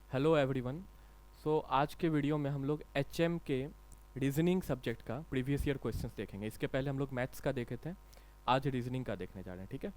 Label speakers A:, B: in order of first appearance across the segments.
A: Hello everyone. आज के video में हम लोग एचएम के रीजनिंग सब्जेक्ट का प्रीवियस ईयर क्वेश्चंस देखेंगे। इसके पहले हम लोग मैथ्स का देखे थे, आज रीजनिंग का देखने जा रहे हैं। ठीक है,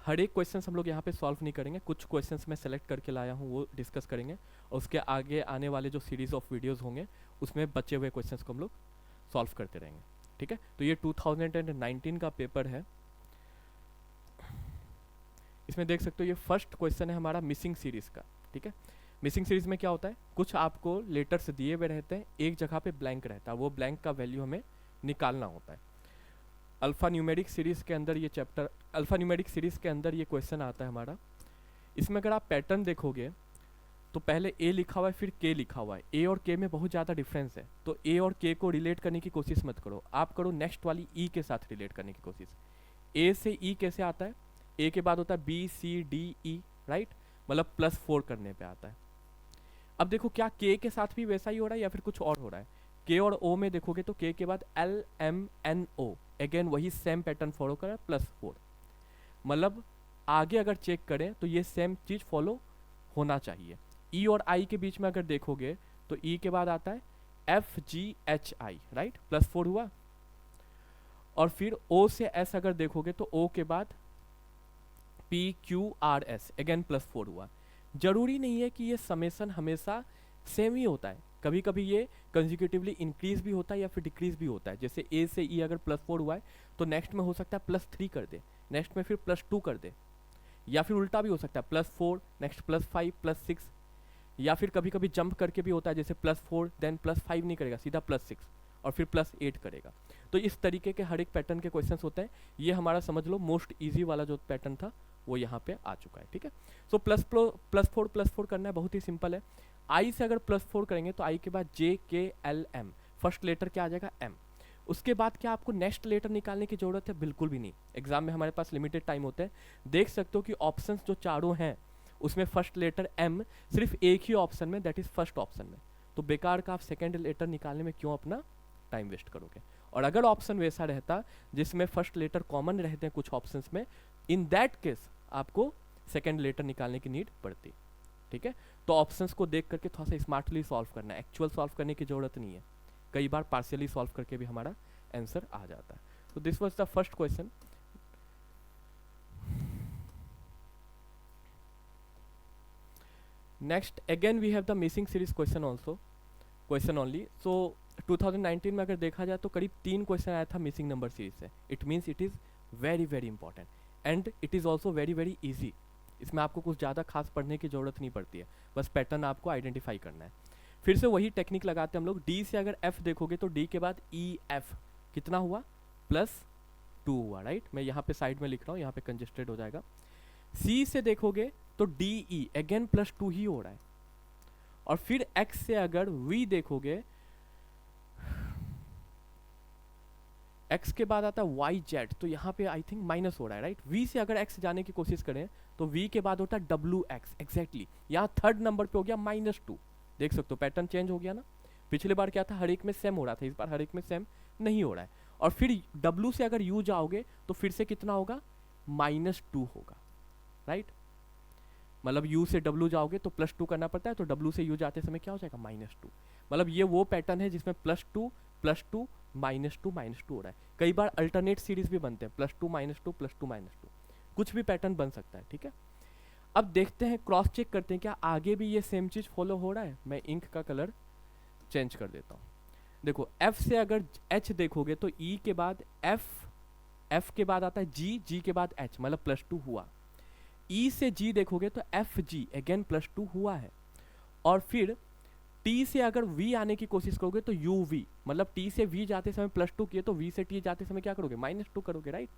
A: हर एक क्वेश्चंस हम लोग यहाँ पे सॉल्व नहीं करेंगे, कुछ क्वेश्चंस मैं सेलेक्ट करके लाया हूँ वो डिस्कस करेंगे, और उसके आगे आने वाले जो सीरीज ऑफ वीडियोज़ होंगे उसमें बचे हुए क्वेश्चंस को हम लोग सॉल्व करते रहेंगे। ठीक है, तो ये 2019 का पेपर है। इसमें देख सकते हो ये फर्स्ट क्वेश्चन है हमारा मिसिंग सीरीज़ का। ठीक है, मिसिंग सीरीज में क्या होता है, कुछ आपको लेटर्स दिए हुए रहते हैं, एक जगह पे ब्लैंक रहता है, वो ब्लैंक का वैल्यू हमें निकालना होता है। अल्फा न्यूमेरिक सीरीज के अंदर ये चैप्टर, अल्फा न्यूमेरिक सीरीज के अंदर ये क्वेश्चन आता है हमारा। इसमें अगर आप पैटर्न देखोगे तो पहले ए लिखा हुआ है फिर के लिखा हुआ है। ए और के में बहुत ज़्यादा डिफरेंस है, तो ए और के को रिलेट करने की कोशिश मत करो, आप करो नेक्स्ट वाली ई के साथ रिलेट करने की कोशिश। ए से ई कैसे आता है, ए के बाद होता है B C D E, right, मतलब +4 करने पे आता है। अब देखो क्या के के साथ भी वैसा ही हो रहा है या फिर कुछ और हो रहा है। के और ओ में देखोगे तो के बाद LMNO, अगेन वही सेम पैटर्न फॉलो कर रहा है +4, मतलब आगे अगर चेक करें तो ये सेम चीज फॉलो होना चाहिए। ई और आई के बीच में अगर देखोगे तो ई के बाद आता है FGHI, राइट, +4 हुआ। और फिर ओ से एस अगर देखोगे तो ओ के बाद PQRS, अगेन +4 हुआ। जरूरी नहीं है कि ये समेसन हमेशा सेम ही होता है, कभी कभी ये कंजिक्यूटिवली इंक्रीज भी होता है या फिर डिक्रीज भी होता है। जैसे ए से ई अगर +4 हुआ है तो नेक्स्ट में हो सकता है +3 कर दे, नेक्स्ट में फिर +2 कर दे, या फिर उल्टा भी हो सकता है +4 नेक्स्ट +5 +6, या फिर कभी कभी जंप करके भी होता है, जैसे +4 देन +5 नहीं करेगा, सीधा +6 और फिर +8 करेगा। तो इस तरीके के हर एक पैटर्न के क्वेश्चंस होते हैं। ये हमारा समझ लो मोस्ट ईजी वाला जो पैटर्न था वो यहाँ पे आ चुका है। ठीक है, सो +4 करना है, बहुत ही सिंपल है। आई से अगर +4 करेंगे तो आई के बाद JKLM, फर्स्ट लेटर क्या आ जाएगा M। उसके बाद क्या आपको नेक्स्ट लेटर निकालने की जरूरत है, बिल्कुल भी नहीं। एग्जाम में हमारे पास लिमिटेड टाइम होते हैं, देख सकते हो कि ऑप्शंस जो चारों हैं उसमें फर्स्ट लेटर M सिर्फ एक ही ऑप्शन में, दैट इज फर्स्ट ऑप्शन में, तो बेकार का आप सेकेंड लेटर निकालने में क्यों अपना टाइम वेस्ट करोगे। और अगर ऑप्शन वैसा रहता जिसमें फर्स्ट लेटर कॉमन रहते हैं कुछ ऑप्शंस में, इन दैट केस आपको सेकेंड लेटर निकालने की नीड पड़ती। ठीक है, तो ऑप्शंस को देख करके थोड़ा सा स्मार्टली सॉल्व करना है, एक्चुअल सॉल्व करने की जरूरत नहीं है, कई बार पार्शियली सॉल्व करके भी हमारा आंसर आ जाता है। तो this was the first question. Next again we have the missing series question also, question only. So 2019 में अगर देखा जाए तो करीब 3 क्वेश्चन आया था मिसिंग नंबर सीरीज से। It means it is very very important and it is also very very easy. इसमें आपको कुछ ज़्यादा खास पढ़ने की ज़रूरत नहीं पड़ती है, बस पैटर्न आपको आइडेंटिफाई करना है। फिर से वही टेक्निक लगाते हैं हम लोग। डी से अगर एफ देखोगे तो डी के बाद EF कितना हुआ, +2 हुआ, राइट। मैं यहाँ पे साइड में लिख रहा हूँ, यहाँ पे कंजेस्टेड हो जाएगा। सी से देखोगे तो DE अगेन +2 ही हो रहा है। और फिर एक्स से अगर वी देखोगे, एक्स के बाद आता है YZ, तो यहाँ पे आई थिंक माइनस हो रहा है, राइट। वी से अगर एक्स जाने की कोशिश करें तो वी के बाद होता है WX, एग्जैक्टली यहाँ थर्ड नंबर पे हो गया -2। देख सकते हो पैटर्न चेंज हो गया ना, पिछले बार क्या था हर एक में सेम हो रहा था, इस बार हर एक में सेम नहीं हो रहा है। और फिर W से अगर U जाओगे तो फिर से कितना होगा, -2 होगा, राइट। मतलब U से W जाओगे तो +2 करना पड़ता है, तो W से U जाते समय क्या हो जाएगा, -2। मतलब ये वो पैटर्न है जिसमें +2 +2 -2 -2 हो रहा है। कई बार अल्टरनेट सीरीज भी बनते हैं, +2 -2 +2 -2, कुछ भी पैटर्न बन सकता है। ठीक है, अब देखते हैं, क्रॉस चेक करते हैं क्या आगे भी ये सेम चीज फॉलो हो रहा है। मैं इंक का कलर चेंज कर देता हूँ। देखो F से अगर H देखोगे तो E के बाद F, F के बाद आता है G के बाद H, मतलब +2 हुआ। E से G देखोगे तो FG अगेन +2 हुआ है। और फिर T से अगर V आने की कोशिश करोगे तो UV, मतलब T से V जाते समय +2 किए तो V से T जाते समय क्या करोगे, -2 करोगे, राइट।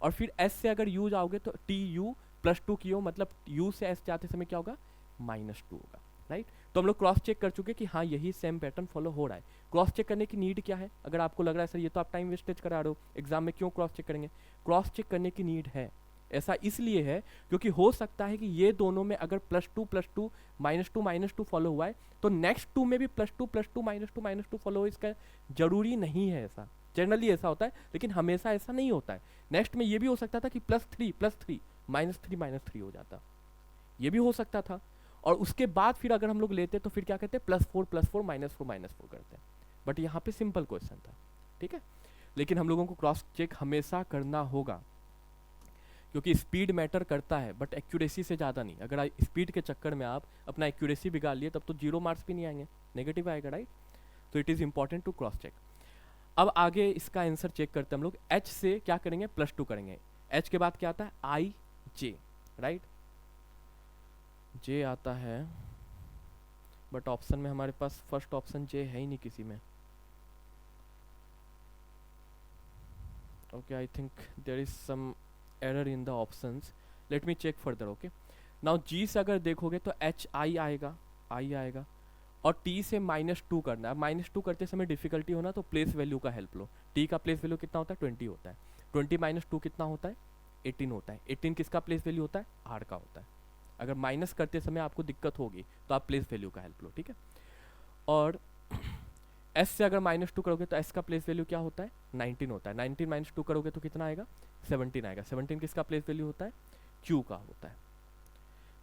A: और फिर S से अगर U जाओगे तो TU +2 किए, मतलब U से S जाते समय क्या होगा, -2 होगा, राइट। तो हम लोग क्रॉस चेक कर चुके कि हाँ यही सेम पैटर्न फॉलो हो रहा है। क्रॉस चेक करने की नीड क्या है, अगर आपको लग रहा है सर ये तो आप टाइम वेस्टेज करा रहे हो, एग्जाम में क्यों क्रॉस चेक करेंगे। क्रॉस चेक करने की नीड है, ऐसा इसलिए है क्योंकि हो सकता है कि ये दोनों में अगर +2 +2 -2 -2 फॉलो हुआ है तो नेक्स्ट 2 में भी +2 +2 -2 -2 फॉलो हो। इसका जरूरी नहीं है ऐसा, जनरली ऐसा होता है लेकिन हमेशा ऐसा नहीं होता है। नेक्स्ट में ये भी हो सकता था कि +3 +3 -3 -3 हो जाता, ये भी हो सकता था। और उसके बाद फिर अगर हम लोग लेते तो फिर क्या कहते हैं +4 +4 -4 करते हैं, बट यहाँ पे सिंपल क्वेश्चन था, ठीक है। लेकिन हम लोगों को क्रॉस चेक हमेशा करना होगा, क्योंकि स्पीड मैटर करता है बट एक्यूरेसी से ज़्यादा नहीं। अगर स्पीड के चक्कर में आप अपना एक्यूरेसी बिगाड़ लिए तब तो 0 मार्क्स भी नहीं आएंगे, नेगेटिव आएगा, राइट। तो it is important to cross check. अब आगे इसका आंसर चेक करते हैं हम लोग। h से क्या करेंगे +2 करेंगे, h के बाद क्या आता है आई जे, राइट, जे आता है, बट ऑप्शन में हमारे पास फर्स्ट ऑप्शन जे है ही नहीं किसी में। Okay, I think there is some error in the options, let me check further. Okay, now G से अगर देखोगे तो एच आई आएगा, आई आएगा, और टी से -2 करना है। -2 करते समय डिफिकल्टी होना तो प्लेस वैल्यू का हेल्प लो। टी का प्लेस वैल्यू कितना होता है 20 होता है, 20 - 2 कितना होता है 18 होता है। 18 किसका प्लेस वैल्यू होता है आर का होता है। अगर माइनस करते समय आपको दिक्कत होगी तो आप प्लेस वैल्यू का हेल्प लो, ठीक है। और एस से अगर -2 करोगे तो एस का प्लेस वैल्यू क्या होता है 19 होता है। 19 - 2 करोगे तो कितना आएगा 17 आएगा। 17 किसका प्लेस वैल्यू होता है क्यू का होता है।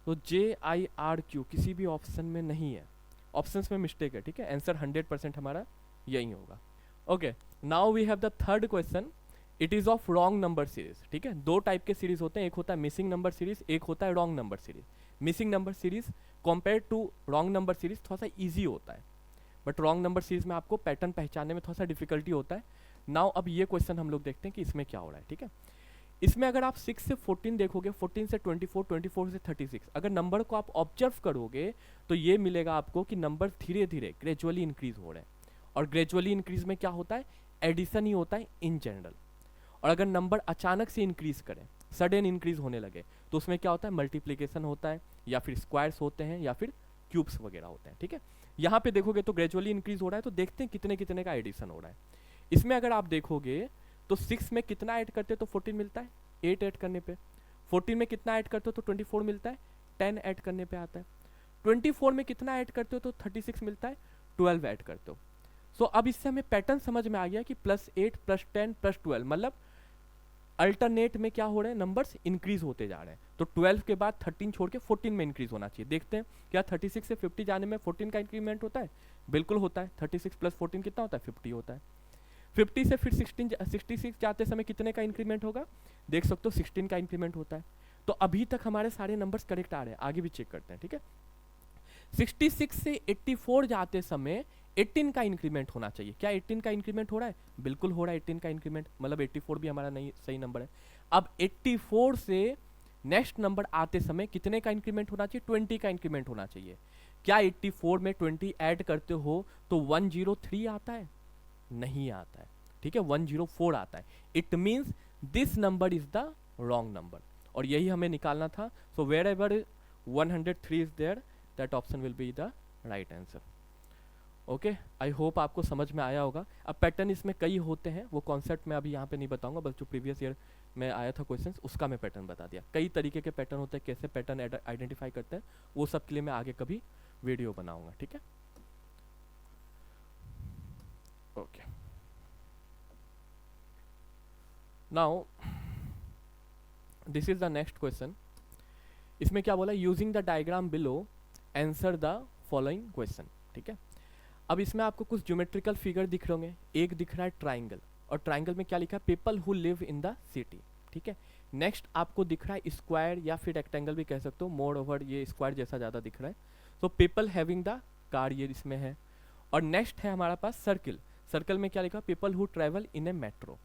A: तो JIRQ किसी भी ऑप्शन में नहीं है, ऑप्शंस में मिस्टेक है, ठीक है। आंसर 100% हमारा यही होगा। Okay, now we have the third question, it is of wrong number series, ठीक है। दो टाइप के सीरीज होते हैं, एक होता है मिसिंग नंबर सीरीज, एक होता है wrong number series. Missing number series compare to wrong number series थोड़ा सा ईजी होता है, बट रॉन्ग नंबर सीरीज में आपको पैटर्न पहचानने में थोड़ा सा डिफिकल्टी होता है। नाउ अब ये क्वेश्चन हम लोग देखते हैं कि इसमें क्या हो रहा है, ठीक है। इसमें अगर आप 6 से 14 देखोगे, 14 से 24, 24 से 36, अगर नंबर को आप ऑब्जर्व करोगे तो ये मिलेगा आपको कि नंबर धीरे धीरे ग्रेजुअली इंक्रीज हो रहे हैं। और ग्रेजुअली इंक्रीज में क्या होता है एडिशन ही होता है इन जनरल। और अगर नंबर अचानक से इंक्रीज करें, सडन इंक्रीज होने लगे, तो उसमें क्या होता है मल्टीप्लीकेशन होता है, या फिर स्क्वायर्स होते हैं, या फिर क्यूब्स वगैरह होते हैं, ठीक है। यहाँ पे देखोगे तो ग्रेजुअली इंक्रीज हो रहा है, तो देखते हैं कितने कितने का एडिशन हो रहा है। इसमें अगर आप देखोगे तो 6 में कितना ऐड करते हो तो 14 मिलता है, 8 ऐड करने पे। 14 में कितना ऐड करते हो तो 24 मिलता है, 10 ऐड करने पे आता है। 24 में कितना ऐड करते हो तो 36 मिलता है, 12 ऐड करते हो। सो अब इससे हमें पैटर्न समझ में आ गया कि +8 +10 +12 मतलब अल्टरनेट में क्या हो रहे हैं नंबर्स इंक्रीज होते जा रहे हैं। तो 12 के बाद 13 छोड़ के 14 में इंक्रीज होना चाहिए। देखते हैं क्या 36 से 50 जाने में 14 का इंक्रीमेंट होता है, बिल्कुल होता है। 36 + 14 कितना होता है 50 होता है। 50 से फिर 66 जाते समय कितने का इंक्रीमेंट होगा, देख सकते हो 16 का इंक्रीमेंट होता है। तो अभी तक हमारे सारे नंबर्स करेक्ट आ रहे हैं, आगे भी चेक करते हैं, ठीक है। 66 से 84 जाते समय 18 का इंक्रीमेंट होना चाहिए। क्या 18 का इंक्रीमेंट हो रहा है, बिल्कुल हो रहा है 18 का इंक्रीमेंट, मतलब 84 भी हमारा नहीं सही नंबर है। अब 84 से नेक्स्ट नंबर आते समय कितने का इंक्रीमेंट होना चाहिए 20 का इंक्रीमेंट होना चाहिए। क्या 84 में 20 ऐड करते हो तो 103 आता है, नहीं आता है, ठीक है, 104 आता है। It means this number is the wrong number, और यही हमें निकालना था। So wherever 103 is there, that option will be the right answer. Okay, I hope आपको समझ में आया होगा। अब पैटर्न इसमें कई होते हैं, वो कॉन्सेप्ट मैं अभी यहाँ पे नहीं बताऊंगा, बस जो प्रीवियस ईयर में आया था क्वेश्चंस उसका मैं पैटर्न बता दिया। कई तरीके के पैटर्न होते हैं, कैसे पैटर्न आइडेंटिफाई करते हैं, वो सब के लिए मैं आगे कभी वीडियो बनाऊंगा, ठीक है। Okay, now this is the next question. इसमें क्या बोला, using the diagram below answer the following question, ठीक है। अब इसमें आपको कुछ ज्योमेट्रिकल फिगर दिख रहे होंगे। एक दिख रहा है ट्राइंगल, और ट्राइंगल में क्या लिखा है people who live in the city, ठीक है। नेक्स्ट आपको दिख रहा है स्क्वायर या फिर रेक्टेंगल भी कह सकते हो, मोर ओवर ये स्क्वायर जैसा ज़्यादा दिख रहा है। तो पीपल हैविंग द कार, ये इसमें है। और नेक्स्ट है हमारा पास सर्किल। सर्कल में क्या लिखा, people who travel in A metro.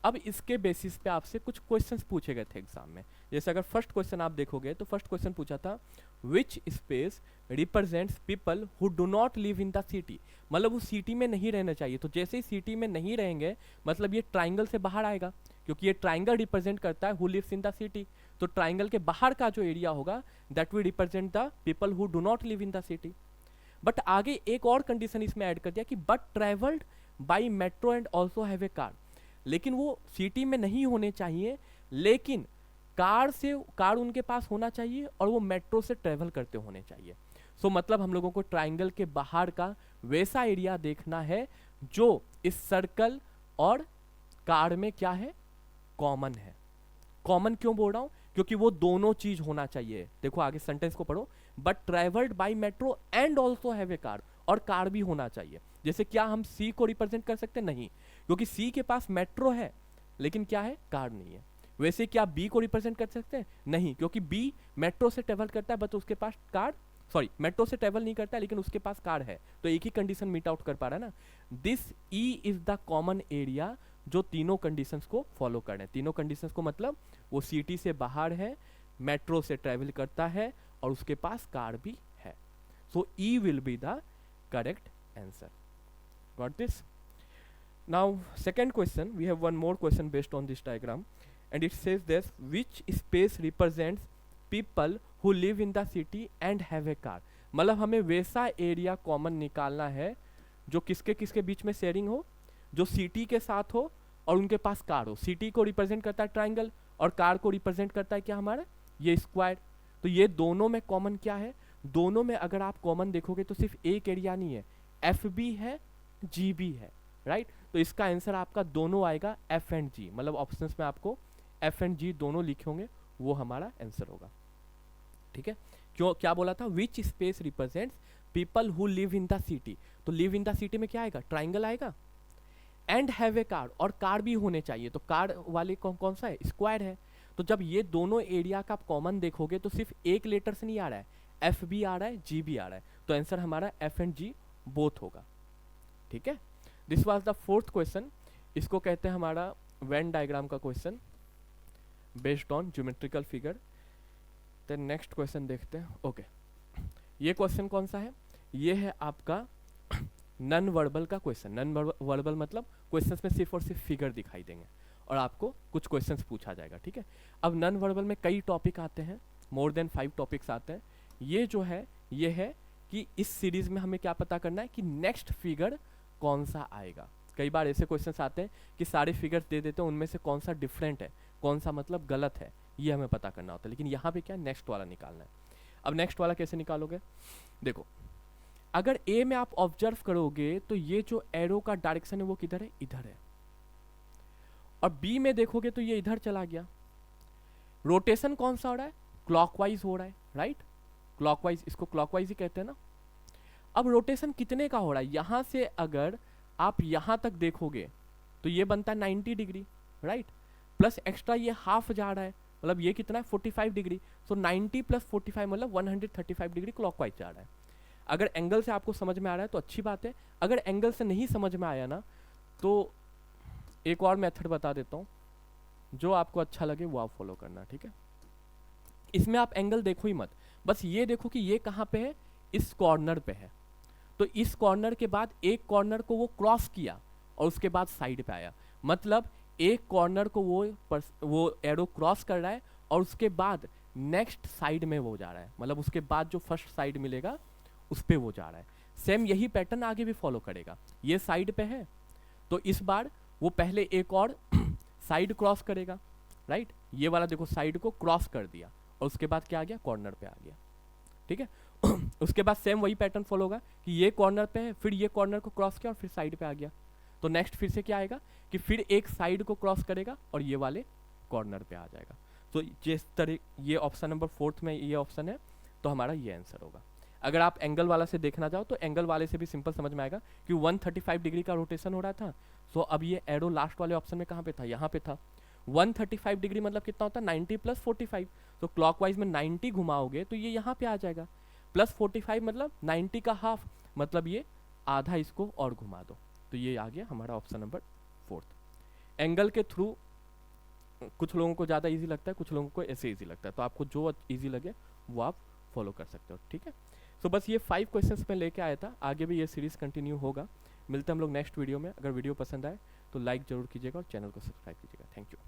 A: अब इसके बेसिस पे आपसे कुछ क्वेश्चंस पूछे गए थे एग्जाम में। जैसे अगर फर्स्ट क्वेश्चन आप देखोगे तो फर्स्ट क्वेश्चन पूछा था which space represents people who do not live in the city, मतलब वो सिटी में नहीं रहना चाहिए। तो जैसे ही सिटी में नहीं रहेंगे मतलब ये ट्राइंगल से बाहर आएगा, क्योंकि ये ट्राइंगल रिप्रेजेंट करता है who lives in the city. तो ट्राइंगल के बाहर का जो एरिया होगा that will represent the people who do not live in the city. But आगे एक और कंडीशन इसमें ऐड कर दिया कि but travelled by metro and also have a car, लेकिन वो सिटी में नहीं होने चाहिए, लेकिन कार उनके पास होना चाहिए और वो मेट्रो से ट्रेवल करते होने चाहिए। सो मतलब हम लोगों को ट्राइंगल के बाहर का वैसा एरिया देखना है जो इस सर्कल और कार में क्या है कॉमन है। कॉमन क्यों बोल रहा हूं, क्योंकि वो दोनों चीज होना चाहिए। देखो आगे सेंटेंस को पढ़ो, but travelled by metro and also have a car, और कार भी होना चाहिए। जैसे क्या हम सी को रिप्रेजेंट कर सकते हैं? नहीं, क्योंकि सी के पास मेट्रो है लेकिन क्या है, कार नहीं है। वैसे क्या बी को रिप्रेजेंट कर सकते हैं? नहीं, क्योंकि बी मेट्रो से ट्रेवल करता है बट उसके पास कार, सॉरी मेट्रो से ट्रेवल नहीं करता है लेकिन उसके पास कार है, तो एक ही कंडीशन मीट आउट कर पा रहा है ना। This E is the common area जो तीनों कंडीशंस को फॉलो कर रहे हैं। तीनों कंडीशंस को मतलब वो सिटी से बाहर है, मेट्रो से ट्रेवल करता है और उसके पास कार भी है। So E will be the correct answer. Got this? Now second question, we have one more question based on this diagram, and it says this: which space represents people who live in the city and have a car? मतलब हमें वैसा area common निकालना है जो किसके किसके बीच में sharing हो, जो सिटी के साथ हो और उनके पास कार हो। सिटी को रिप्रेजेंट करता है ट्राइंगल और कार को रिप्रेजेंट करता है क्या हमारा, ये स्क्वायर। तो ये दोनों में कॉमन क्या है? दोनों में अगर आप कॉमन देखोगे तो सिर्फ एक एरिया नहीं है, एफ भी है, जी भी है, राइट? तो इसका आंसर आपका दोनों आएगा, एफ एंड जी। मतलब ऑप्शंस में आपको एफ एंड जी दोनों लिखे होंगे, वो हमारा आंसर होगा। ठीक है, क्यों क्या बोला था? Which space represents people who live in the city. तो लिव इन द सिटी में क्या आएगा? ट्राइंगल आएगा, एंड हैव ए कार, और कार भी होने चाहिए। तो कार वाले कौन सा है? स्क्वायर है। तो जब ये दोनों एरिया का आप कॉमन देखोगे तो सिर्फ एक लेटर से नहीं आ रहा है, एफ भी आ रहा है, जी भी आ रहा है। तो आंसर हमारा एफ एंड जी बोथ होगा। ठीक है, this was the fourth question. इसको कहते हैं हमारा वेन डायग्राम का question based on geometrical figure. तो नेक्स्ट क्वेश्चन देखते हैं। ओके, ये क्वेश्चन कौन सा है? ये है आपका नन वर्बल का क्वेश्चन। नन वर्बल मतलब क्वेश्चंस में सिर्फ और सिर्फ फिगर दिखाई देंगे और आपको कुछ क्वेश्चंस पूछा जाएगा। ठीक है, अब नन वर्बल में कई टॉपिक आते हैं, मोर देन 5 टॉपिक्स आते हैं। ये जो है ये है कि इस सीरीज में हमें क्या पता करना है कि नेक्स्ट फिगर कौन सा आएगा। कई बार ऐसे क्वेश्चंस आते हैं कि सारे फिगर्स दे देते हैं, उनमें से कौन सा डिफरेंट है, कौन सा मतलब गलत है, ये हमें पता करना होता है। लेकिन यहाँ पे क्या नेक्स्ट वाला निकालना है। अब नेक्स्ट वाला कैसे निकालोगे? देखो, अगर ए में आप ऑब्जर्व करोगे तो ये जो एरो का डायरेक्शन है वो किधर है? इधर है। और बी में देखोगे तो ये इधर चला गया। रोटेशन कौन सा हो रहा है? क्लॉकवाइज हो रहा है, राइट? क्लॉकवाइज, इसको क्लॉकवाइज ही कहते हैं ना। अब रोटेशन कितने का हो रहा है? यहां से अगर आप यहां तक देखोगे तो ये बनता है 90 डिग्री, राइट? प्लस एक्स्ट्रा ये हाफ जा रहा है, मतलब ये कितना है? 45 डिग्री। सो 90 प्लस 45 मतलब 135 डिग्री क्लॉकवाइज जा रहा है। अगर एंगल से आपको समझ में आ रहा है तो अच्छी बात है, अगर एंगल से नहीं समझ में आया ना तो एक और मेथड बता देता हूँ, जो आपको अच्छा लगे वो आप फॉलो करना। ठीक है, इसमें आप एंगल देखो ही मत, बस ये देखो कि ये कहाँ पे है? इस कॉर्नर पे है। तो इस कॉर्नर के बाद एक कॉर्नर को वो क्रॉस किया और उसके बाद साइड पे आया, मतलब एक कॉर्नर को वो एरो क्रॉस कर रहा है और उसके बाद नेक्स्ट साइड में वो जा रहा है, मतलब उसके बाद जो फर्स्ट साइड मिलेगा उस पे वो जा रहा है। सेम यही पैटर्न आगे भी फॉलो करेगा। ये साइड पे है तो इस बार वो पहले एक और साइड क्रॉस करेगा, राइट? ये वाला देखो साइड को क्रॉस कर दिया और उसके बाद क्या आ गया? कॉर्नर पे आ गया। ठीक है, उसके बाद सेम वही पैटर्न फॉलो होगा कि ये कॉर्नर पे है, फिर ये कॉर्नर को क्रॉस किया और फिर साइड पे आ गया। तो नेक्स्ट फिर से क्या आएगा कि फिर एक साइड को क्रॉस करेगा और ये वाले कॉर्नर पे आ जाएगा। तो जिस तरह ये ऑप्शन नंबर 4 में ये ऑप्शन है, तो हमारा ये आंसर होगा। अगर आप एंगल वाला से देखना चाहो तो एंगल वाले से भी सिंपल समझ में आएगा कि 135 डिग्री का रोटेशन हो रहा था। सो अब ये एरो लास्ट वाले ऑप्शन में कहाँ पे था? यहाँ पे था। 135 डिग्री मतलब कितना होता है? 90 प्लस 45। तो क्लॉकवाइज में 90 घुमाओगे तो ये यहाँ पे आ जाएगा, प्लस 45 मतलब 90 का हाफ, मतलब ये आधा इसको और घुमा दो। तो ये आ गया हमारा ऑप्शन नंबर 4। एंगल के थ्रू कुछ लोगों को ज़्यादा इजी लगता है, कुछ लोगों को ऐसे इजी लगता है, तो आपको जो इजी लगे वो आप फॉलो कर सकते हो। ठीक है, तो बस ये 5 क्वेश्चंस में लेके आया था, आगे भी ये सीरीज कंटिन्यू होगा। मिलते हैं हम लोग नेक्स्ट वीडियो में। अगर वीडियो पसंद आए तो लाइक जरूर कीजिएगा और चैनल को सब्सक्राइब कीजिएगा। Thank you.